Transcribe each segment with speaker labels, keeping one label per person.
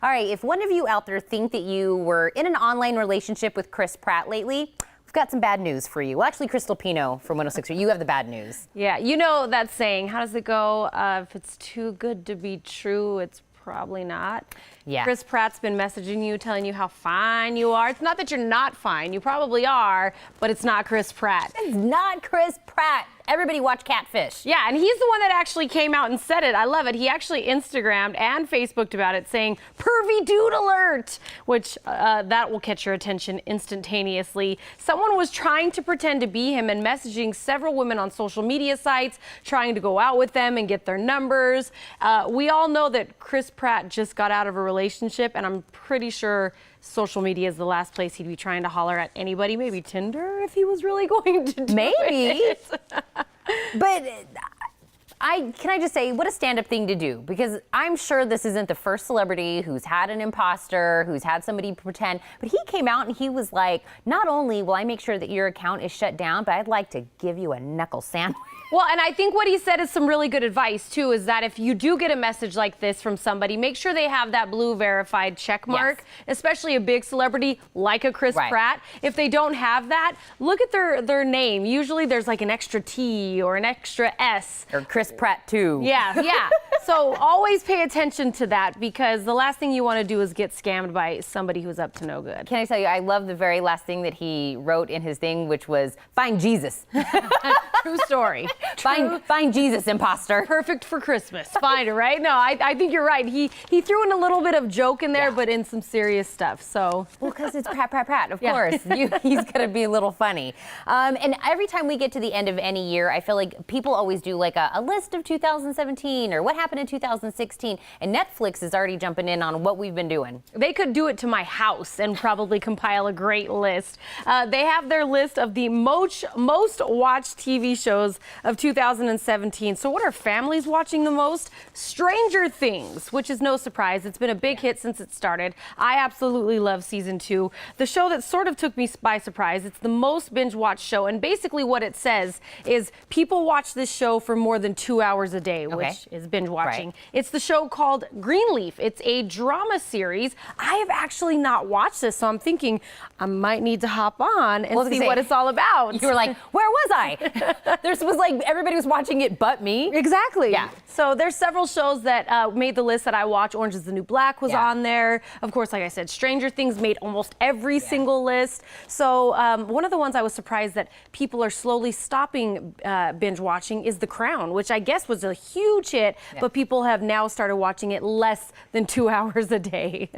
Speaker 1: All right, if one of you out there think that you were in an online relationship with Chris Pratt lately, we've got some bad news for you. Well, actually, Krystal Pino from 106, you have the bad news.
Speaker 2: Yeah, you know that saying, how does it go? If it's too good to be true, it's probably not.
Speaker 1: Yeah.
Speaker 2: Chris Pratt's been messaging you, telling you how fine you are. It's not that you're not fine. You probably are, but it's not Chris Pratt.
Speaker 1: It's not Chris Pratt. Everybody watch Catfish.
Speaker 2: Yeah, and he's the one that actually came out and said it. I love it. He actually Instagrammed and Facebooked about it saying, "Pervy dude alert," which that will catch your attention instantaneously. Someone was trying to pretend to be him and messaging several women on social media sites, trying to go out with them and get their numbers. We all know that Chris Pratt just got out of a relationship, and I'm pretty sure social media is the last place he'd be trying to holler at anybody. Maybe Tinder, if he was really going to do it.
Speaker 1: But can I just say, what a stand-up thing to do? Because I'm sure this isn't the first celebrity who's had an imposter, who's had somebody pretend. But he came out and he was like, not only will I make sure that your account is shut down, but I'd like to give you a knuckle sandwich.
Speaker 2: Well, and I think what he said is some really good advice, too, is that if you do get a message like this from somebody, make sure they have that blue verified check mark, especially a big celebrity like a Chris Pratt. If they don't have that, look at their name. Usually there's like an extra T or an extra S.
Speaker 1: Or Chris Pratt, too.
Speaker 2: Yeah, yeah. So always pay attention to that, because the last thing you want to do is get scammed by somebody who's up to no good.
Speaker 1: Can I tell you, I love the very last thing that he wrote in his thing, which was, "Find Jesus."
Speaker 2: True story.
Speaker 1: Find Jesus, imposter.
Speaker 2: Perfect for Christmas. Find it, right? No, I think you're right. He threw in a little bit of joke in there, but in some serious stuff. So.
Speaker 1: Well, because it's Pratt, of course. He's going to be a little funny. And every time we get to the end of any year, I feel like people always do like a list of 2017 or what happened in 2016. And Netflix is already jumping in on what we've been doing.
Speaker 2: They could do it to my house and probably compile a great list. They have their list of the most watched TV shows of 2017. So what are families watching the most? Stranger Things, which is no surprise. It's been a big hit since it started. I absolutely love season 2. The show that sort of took me by surprise. It's the most binge-watched show, and basically what it says is people watch this show for more than 2 hours a day, which is binge-watching. Right. It's the show called Greenleaf. It's a drama series. I have actually not watched this, so I'm thinking I might need to hop on and see what it's all about.
Speaker 1: You were like, where was I? There was like, everybody was watching it but me.
Speaker 2: Exactly.
Speaker 1: Yeah.
Speaker 2: So there's several shows that made the list that I watch. Orange is the New Black was on there. Of course, like I said, Stranger Things made almost every single list. So one of the ones I was surprised that people are slowly stopping binge watching is The Crown, which I guess was a huge hit, but people have now started watching it less than 2 hours a day.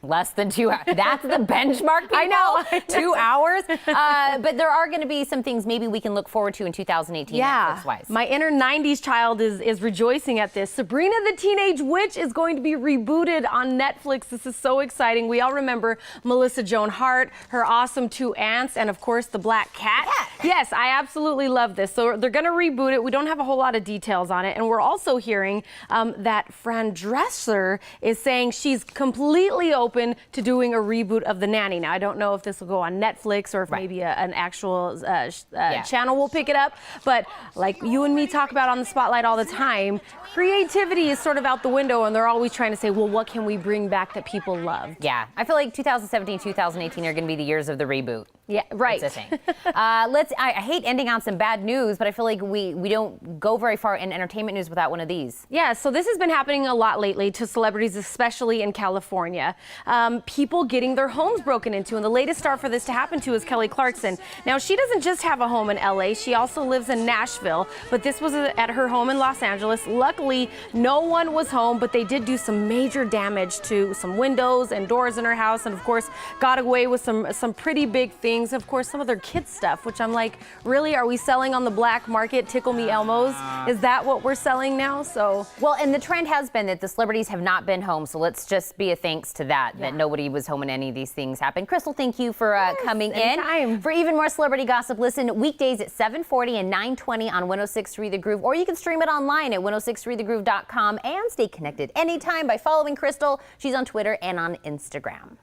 Speaker 1: Less than 2 hours. That's the benchmark, people.
Speaker 2: I know.
Speaker 1: 2 hours. But there are going to be some things maybe we can look forward to in 2018 Netflix-wise.
Speaker 2: My inner 90s child is rejoicing at this. Sabrina the Teenage Witch is going to be rebooted on Netflix. This is so exciting. We all remember Melissa Joan Hart, her awesome 2 aunts, and of course the black cat. Yes, I absolutely love this. So they're going to reboot it. We don't have a whole lot of details on it. And we're also hearing that Fran Drescher is saying she's completely open to doing a reboot of The Nanny. Now, I don't know if this will go on Netflix or if maybe an actual channel will pick it up. But like you and me talk about on the Spotlight all the time, creativity is sort of out the window, and they're always trying to say, well, what can we bring back that people love?
Speaker 1: Yeah, I feel like 2017, 2018 are going to be the years of the reboot.
Speaker 2: Yeah, right.
Speaker 1: That's the thing. I hate ending on some bad news, but I feel like we don't go very far in entertainment news without one of these.
Speaker 2: Yeah, so this has been happening a lot lately to celebrities, especially in California. People getting their homes broken into, and the latest star for this to happen to is Kelly Clarkson. Now, she doesn't just have a home in LA, she also lives in Nashville, but this was at her home in Los Angeles. Luckily, no one was home, but they did do some major damage to some windows and doors in her house, and of course, got away with some pretty big things. Of course, some of their kids' stuff, which I'm like, really, are we selling on the black market Tickle Me Elmos? Is that what we're selling now? So,
Speaker 1: well, and the trend has been that the celebrities have not been home, so let's just be a thanks to that, that nobody was home when any of these things happened. Krystal, thank you for coming in. For even more celebrity gossip, listen weekdays at 7:40 and 9:20 on 106.3 The Groove, or you can stream it online at 106.3thegroove.com and stay connected anytime by following Krystal. She's on Twitter and on Instagram.